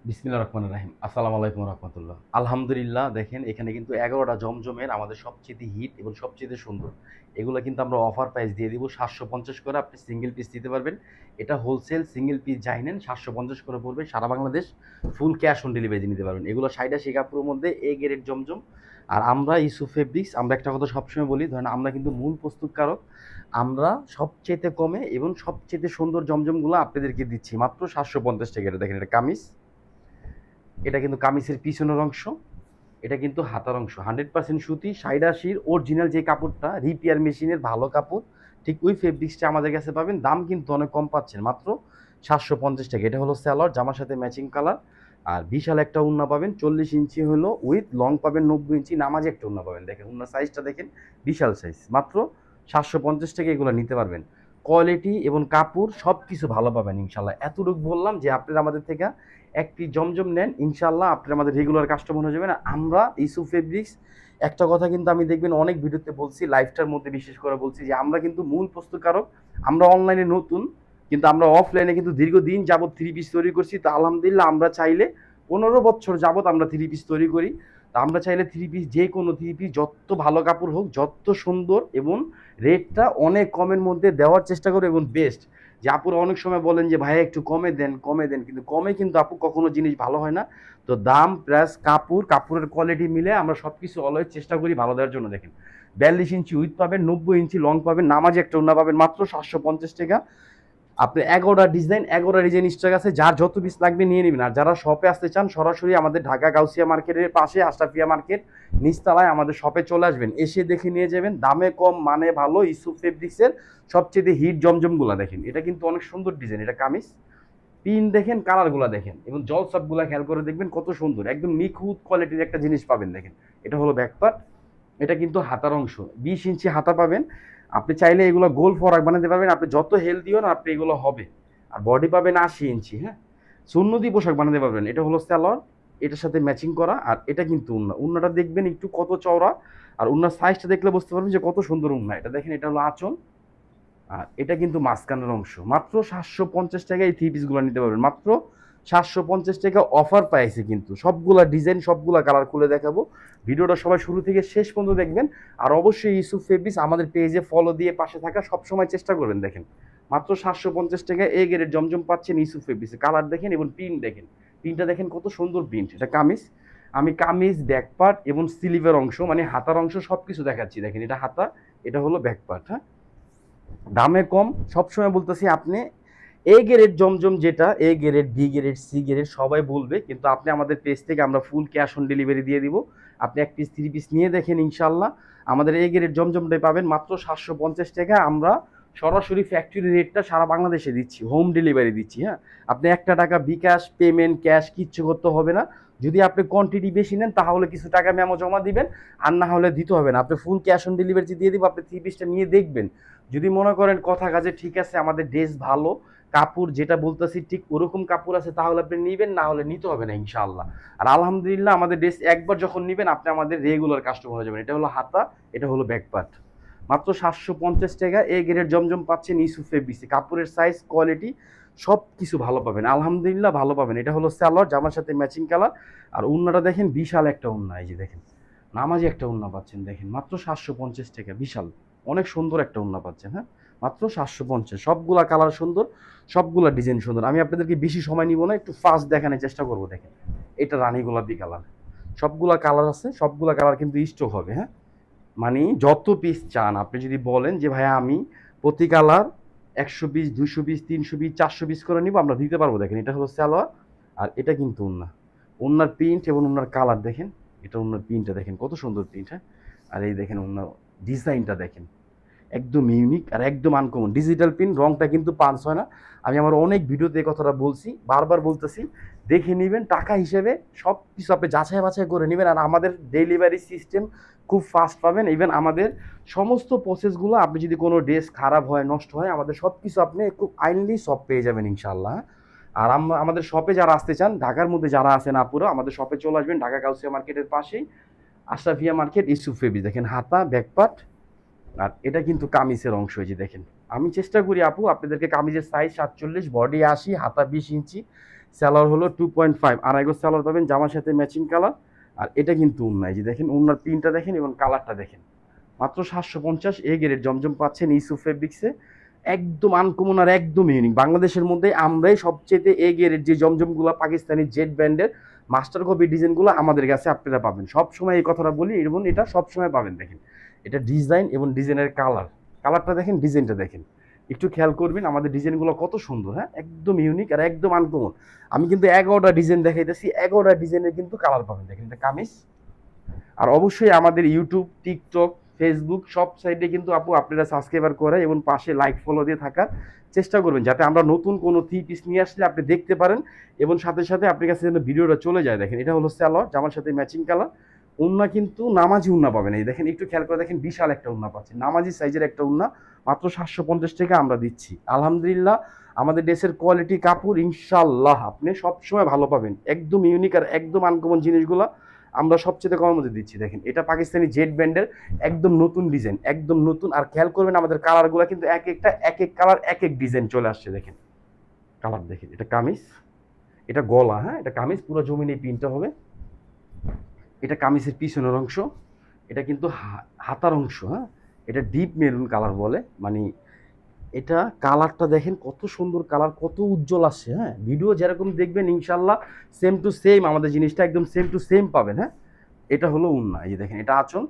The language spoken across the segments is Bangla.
বিসমিল্লাহির রহমানির রহিম। আসসালামু আলাইকুম রহমতুল্লাহ। আলহামদুলিল্লাহ, দেখেন এখানে কিন্তু 11টা জমজমের আমাদের সবচেয়ে হিট এবং সবচেয়ে সুন্দর এগুলো কিন্তু আমরা অফার প্রাইস দিয়ে দিব 750 করে। আপনি সিঙ্গেল পিস দিতে পারবেন। এটা হোলসেল সিঙ্গেল পিস যাই নেন 750 করে পড়বে। সারা Bangladesh full cash on delivery নিতে পারবেন। এগুলো 60 কাপড়ের মধ্যে এ গ্রেড জমজম। আর আমরা ইস্যু ফেব্রিক্স, আমরা একটা কথা সবসময় বলি, ধরেন আমরা কিন্তু মূল প্রস্তুতকারক। আমরা সবচেয়ে কমে এবং সবচেয়ে সুন্দর জমজমগুলো আপনাদেরকে দিচ্ছি মাত্র 750 টাকা। এটা দেখেন, এটা কামিজ, এটা কিন্তু কামিজের পিছনের অংশ, এটা কিন্তু হাতার অংশ। 100% সুতি, ৮৫ অরিজিনাল যে কাপড়টা রিপিয়ার মেশিনের ভালো কাপড়, ঠিক ওই ফেব্রিক্সটা আমাদের কাছে পাবেন। দাম কিন্তু অনেক কম পাচ্ছেন, মাত্র 750 টাকা। এটা হলো স্যালোয়ার, জামার সাথে ম্যাচিং কালার। আর বিশাল একটা উন্না পাবেন, 40 ইঞ্চি হলো উইথ লং পাবেন, 90 ইঞ্চি নামাজি একটা উন্না পাবেন। দেখেন উন্না সাইজটা দেখেন, বিশাল সাইজ। মাত্র 750 টাকা এগুলো নিতে পারবেন। কোয়ালিটি এবং কাপড় সব কিছু ভালো পাবেন ইনশাল্লাহ। এতটুকু বললাম যে আপনারা আমাদের থেকে একটি জমজম নেন, ইনশাল্লাহ আপনারা আমাদের রেগুলার কাস্টমার হয়ে যাবেন। আমরা ইস্যু ফেব্রিক্স, একটা কথা কিন্তু আমি দেখবেন অনেক ভিডিওতে বলছি, লাইভটার মধ্যে বিশেষ করে বলছি যে আমরা কিন্তু মূল প্রস্তুতকারক। আমরা অনলাইনে নতুন, কিন্তু আমরা অফলাইনে কিন্তু দীর্ঘদিন যাবত থ্রি পিস তৈরি করছি। তো আলহামদুলিল্লাহ, আমরা চাইলে 15 বছর যাবত আমরা থ্রি পিস তৈরি করি। তো আমরা চাইলে থ্রি পিস, যে কোনো থ্রি পিস যত ভালো কাপড় হোক, যত সুন্দর এবং রেটটা অনেক কমের মধ্যে দেওয়ার চেষ্টা করি এবং বেস্ট। যে আপুরা অনেক সময় বলেন যে ভাইয়া একটু কমে দেন, কমে দেন, কিন্তু কমে কিন্তু আপু কখনো জিনিস ভালো হয় না। তো দাম প্লাস কাপড়, কাপড়ের কোয়ালিটি মিলে আমরা সব কিছু অলওয়েজ চেষ্টা করি ভালো দেওয়ার জন্য। দেখেন 42 ইঞ্চি উইথ পাবেন, 90 ইঞ্চি লং পাবেন, নামাজি একটা ওড়না পাবেন মাত্র 750 টাকা। আপনি 11টা ডিজাইন স্টক আছে, যার যত পিস লাগবে নিয়ে নেবেন। আর যারা শপে আসতে চান, সরাসরি আমাদের ঢাকা গাউসিয়া মার্কেটের পাশে আশরাফিয়া মার্কেট নিচতলায় আমাদের শপে চলে আসবেন, এসে দেখে নিয়ে যাবেন। দামে কম, মানে ভালো। ইস্যু ফেব্রিক্সের সবচেয়ে হিট জমজমগুলা দেখেন, এটা কিন্তু অনেক সুন্দর ডিজাইন। এটা কামিজ, পিন দেখেন, কালারগুলা দেখেন এবং জল সবগুলা খেয়াল করে দেখবেন কত সুন্দর, একদম নিখুঁত কোয়ালিটির একটা জিনিস পাবেন। দেখেন এটা হলো ব্যাকপার্ট, এটা কিন্তু হাতার অংশ, 20 ইঞ্চি হাতা পাবেন। আপনি চাইলে এগুলো গোল ফরাক বানাতে পারবেন, আপনি যত হেলদি হন আপনি এগুলো হবে। আর বডি পাবেন 80 ইঞ্চি, হ্যাঁ, সুন্নতি পোশাক বানাতে পারবেন। এটা হলো স্যালোয়ার, এটার সাথে ম্যাচিং করা। আর এটা কিন্তু উন্না, উন্নাটা দেখবেন একটু কত চওড়া। আর উন্নার সাইজটা দেখলে বুঝতে পারবেন যে কত সুন্দর উন্না। এটা দেখেন, এটা হলো আঁচল। আর এটা কিন্তু মাঝখানের অংশ। মাত্র 750 টাকায় এই থ্রি পিসগুলো নিতে পারবেন, মাত্র 750 টাকা অফার পাইছে। কিন্তু সবগুলা ডিজাইন, সবগুলা কালার খুলে দেখাবো। ভিডিওটা সবাই শুরু থেকে শেষ পর্যন্ত দেখবেন। আর অবশ্যই ইউসুফ ফেব্রিক্স আমাদের পেজে ফলো দিয়ে পাশে থাকা সবসময় চেষ্টা করবেন। দেখেন মাত্র 750 টাকায় এ গ্রেডের জমজম পাচ্ছেন ইউসুফ ফেব্রিক্সে। কালার দেখেন এবং প্রিন্ট দেখেন, প্রিন্টটা দেখেন কত সুন্দর প্রিন্ট। এটা কামিজ, আমি কামিজ ব্যাকপার্ট এবং স্লিভের অংশ মানে হাতার অংশ সবকিছু দেখাচ্ছি। দেখেন এটা হাতা, এটা হলো ব্যাকপার্ট। হ্যাঁ, দামে কম, সবসময় বলতেছি। আপনি এ গ্রেড জমজম, যেটা A grade, B grade, C grade সবাই বলবে, কিন্তু আপনি আমাদের পেজ থেকে আমরা ফুল ক্যাশ অন ডেলিভারি দিয়ে দিব। আপনি এক পিস থ্রি পিস নিয়ে দেখেন, ইনশাল্লাহ আমাদের এ গ্রেড জমজমটাই পাবেন মাত্র 750 টাকা। আমরা সরাসরি ফ্যাক্টরি রেটটা সারা বাংলাদেশে দিচ্ছি, হোম ডেলিভারি দিচ্ছি। হ্যাঁ, আপনি একটা টাকা বিকাশ পেমেন্ট ক্যাশ কিচ্ছু করতে হবে না। যদি আপনি কোয়ান্টিটি বেশি নেন তাহলে কিছু টাকা মেমো জমা দিবেন, আর না হলে দিতে হবে না। আপনি ফুল ক্যাশ অন ডেলিভারি দিয়ে দিব। আপনি থ্রি পিসটা নিয়ে দেখবেন, যদি মনে করেন কথা কাজে ঠিক আছে, আমাদের ড্রেস ভালো, কাপড় যেটা বলতেছি ঠিক ওরকম কাপড় আছে, তাহলে আপনি নিবেন, না হলে নিতে হবে না ইনশাআল্লাহ। আর আলহামদুলিল্লাহ, আমাদের ড্রেস একবার যখন নিবেন আপনি আমাদের রেগুলার কাস্টমার হয়ে যাবেন। এটা হলো হাতা, এটা হলো ব্যাকপার্ট। মাত্র 750 টাকা এ গ্রেড জমজম পাচ্ছেন ইউসুফ ফেব্রিক্সে। কাপড়ের সাইজ কোয়ালিটি সব কিছু ভালো পাবেন, আলহামদুলিল্লাহ ভালো পাবেন। এটা হলো স্যালোয়ার, জামার সাথে ম্যাচিং কালার। আর উন্নাটা দেখেন, বিশাল একটা উন্না। এই যে দেখেন, নামাজি একটা উন্না পাচ্ছেন। দেখেন মাত্র 750 টাকা, বিশাল অনেক সুন্দর একটা উন্না পাচ্ছেন। হ্যাঁ, মাত্র 750। সবগুলা কালার সুন্দর, সবগুলা ডিজাইন সুন্দর। আমি আপনাদেরকে বেশি সময় নিব না, একটু ফাস্ট দেখানোর চেষ্টা করবো। দেখেন এটা রানী গোলাপি কালার, সবগুলা কালার আছে, সবগুলা কালার কিন্তু স্টক হবে। হ্যাঁ, মানে যত পিস চান, আপনি যদি বলেন যে ভাইয়া আমি প্রতি colour 100 piece, 200 piece, 300 piece, 400 piece করে নিব, আমরা দিতে পারবো। দেখেন এটা হলো সালোয়ার, আর এটা কিন্তু ওন্না। ওন্নার প্রিন্ট এবং ওন্নার কালার দেখেন, এটা ওন্নার প্রিন্টটা দেখেন কত সুন্দর প্রিন্ট। হ্যাঁ, আর এই দেখেন ওন্নার ডিজাইনটা দেখেন, একদম ইউনিক আর একদম আনকমন। ডিজিটাল পিন, রংটা কিন্তু পাঞ্চ হয় না। আমি আমার অনেক ভিডিওতে এই কথাটা বলছি, বারবার বলতেছি, দেখে নেবেন। টাকা হিসেবে সব কিছু আপনি যাচাই বাছাই করে নেবেন। আর আমাদের ডেলিভারি সিস্টেম খুব ফাস্ট পাবেন। ইভেন আমাদের সমস্ত প্রসেসগুলো, আপনি যদি কোনো ড্রেস খারাপ হয়, নষ্ট হয়, আমাদের সব কিছু আপনি খুব আইনলি সব পেয়ে যাবেন ইনশাল্লাহ। আর আমাদের শপে যারা আসতে চান, ঢাকার মধ্যে যারা আছেন আপুরা, আমাদের শপে চলে আসবেন, ঢাকা গাউসিয়া মার্কেটের পাশেই আশরাফিয়া মার্কেট, ইউসুফ ফেব্রিক্স। দেখেন হাতা ব্যাকপার্ট, আর এটা কিন্তু কামিজের অংশ। এই যে দেখেন, আমি চেষ্টা করি আপু আপনাদেরকে, কামিজের সাইজ 47, বডি 80, হাতা 20 ইঞ্চি, স্যালোয়ার হলো 2.5, আড়াই গজ স্যালোয়ার পাবেন, জামার সাথে ম্যাচিং কালার। আর এটা কিন্তু ওন্না, এই যে দেখেন ওন্নার প্রিন্টটা দেখেন এবং কালারটা দেখেন। মাত্র 750 এ গ্রেড জমজম পাচ্ছেন ইসু ফেব্রিক্সে, একদম আনকমন আর একদম ইউনিক। বাংলাদেশের মধ্যে আমরাই সবচেয়ে এ গ্রেড যে জমজমগুলো পাকিস্তানি জেড ব্র্যান্ডের মাস্টার কপি ডিজাইনগুলো আমাদের কাছে আপনারা পাবেন। সবসময় এই কথাটা বলি এবং এটা সবসময় পাবেন। দেখেন এটা ডিজাইন এবং ডিজাইনের কালারটা দেখেন, ডিজাইনটা দেখেন, একটু খেয়াল করবেন আমাদের ডিজাইনগুলো কত সুন্দর। হ্যাঁ, একদম ইউনিক আর একদম আনকমন। আমি কিন্তু 11টা ডিজাইন দেখাইতেছি, 11টা ডিজাইনের কিন্তু কালার পাবেন। দেখেন এটা কামিজ। আর অবশ্যই আমাদের ইউটিউব, টিকটক, ফেসবুক সব সাইডে কিন্তু আপু আপনারা সাবস্ক্রাইবার করে এবং পাশে লাইক ফলো দিয়ে থাকার চেষ্টা করবেন, যাতে আমরা নতুন কোনো থ্রি পিস নিয়ে আসলে আপনি দেখতে পারেন এবং সাথে সাথে আপনার কাছে যেন ভিডিওটা চলে যায়। দেখেন এটা হলো স্যালোয়ার, জামার সাথে ম্যাচিং কালার। উন্না কিন্তু নামাজি উন্না পাবেন। এই দেখেন একটু খেয়াল করে দেখেন, বিশাল একটা উন্না পাচ্ছেন, নামাজি সাইজের একটা উন্না। মাত্র 750 টাকা আমরা দিচ্ছি। আলহামদুলিল্লাহ আমাদের ড্রেসের কোয়ালিটি কাপড় ইনশাল্লাহ আপনি সবসময় ভালো পাবেন। একদম ইউনিক আর একদম আনকমন জিনিসগুলো আমরা সবচেয়ে কমের মধ্যে দিচ্ছি। দেখেন এটা পাকিস্তানি জেড ব্র্যান্ডের একদম নতুন ডিজাইন, একদম নতুন। আর খেয়াল করবেন আমাদের কালারগুলো কিন্তু এক একটা এক এক কালার এক এক ডিজাইন চলে আসছে। দেখেন কালার দেখেন, এটা কামিজ, এটা গলা। হ্যাঁ, এটা কামিজ পুরো জমিনে প্রিন্টটা হবে। এটা কামিজের পিছনের অংশ, এটা কিন্তু হাতার অংশ। হ্যাঁ, এটা ডিপ মেরুন কালার বলে, মানে এটা কালারটা দেখেন কত সুন্দর কালার, কত উজ্জ্বল আসছে। হ্যাঁ, ভিডিও যেরকম দেখবেন ইনশাল্লাহ সেম টু সেম আমাদের জিনিসটা একদম সেম টু সেম পাবেন। হ্যাঁ, এটা হলো উন্না, এই যে দেখেন এটা আঁচল,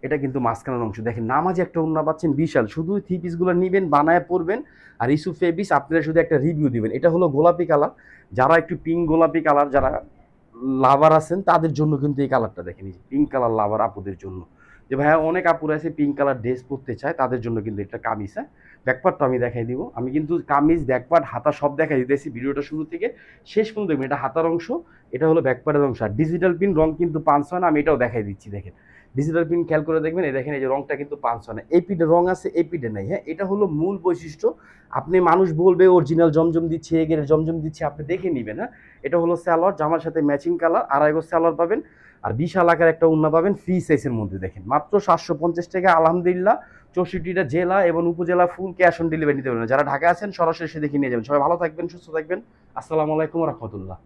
এটা কিন্তু মাঝখানের অংশ। দেখেন নামাজি একটা উন্না পাচ্ছেন বিশাল। শুধু থ্রি পিসগুলো নিবেন, বানায় পরবেন আর ইস্যু ফেব্রিক্স আপনারা শুধু একটা রিভিউ দিবেন। এটা হলো গোলাপি কালার, যারা একটু পিঙ্ক গোলাপি কালার যারা লাভার আছেন তাদের জন্য কিন্তু এই কালারটা দেখেন, এই পিঙ্ক কালার লাভার আপুদের জন্য, যে ভাইয়া অনেক আপুরা আছে পিঙ্ক কালার ড্রেস পরতে চায় তাদের জন্য কিন্তু এটা কামিজ। হ্যাঁ, ব্যাকপার্টটা আমি দেখাই দিব। আমি কিন্তু কামিজ ব্যাকপার্ট হাতা সব দেখাই দিতেছি ভিডিওটা শুরু থেকে শেষ পর্যন্ত দেখবেন। এটা হাতার অংশ, এটা হলো ব্যাকপার্টের অংশ। আর ডিজিটাল পিন রং কিন্তু পাঁচ হয় না, আমি এটাও দেখাই দিচ্ছি। দেখেন ডিজিটাল পিন খেয়াল করে দেখবেন, এই দেখেন এই যে রংটা কিন্তু পাঁচ হয় না, এই পিঠে রং আছে এই পিঠে নাই। হ্যাঁ, এটা হলো মূল বৈশিষ্ট্য। আপনি মানুষ বলবে অরিজিনাল জমজম দিচ্ছে, এগের জমজম দিচ্ছে, আপনি দেখে নেবেন। হ্যাঁ, এটা হলো স্যালোয়ার, জামার সাথে ম্যাচিং কালার, আড়াই গজ স্যালোয়ার পাবেন। আর বিশাল আকার একটা উন্না পাবেন ফ্রি সাইজের মধ্যে। দেখেন মাত্র 750 টাকা। আলহামদুলিল্লাহ 64টা জেলা এবং উপজেলা ফুল ক্যাশ অন ডেলিভারি নিতে পারবেন। যারা ঢাকা আছেন সরাসরি এসে দেখে নিয়ে যাবেন। সবাই ভালো থাকবেন, সুস্থ থাকবেন। আসসালামু আলাইকুম রহমতুল্লাহ।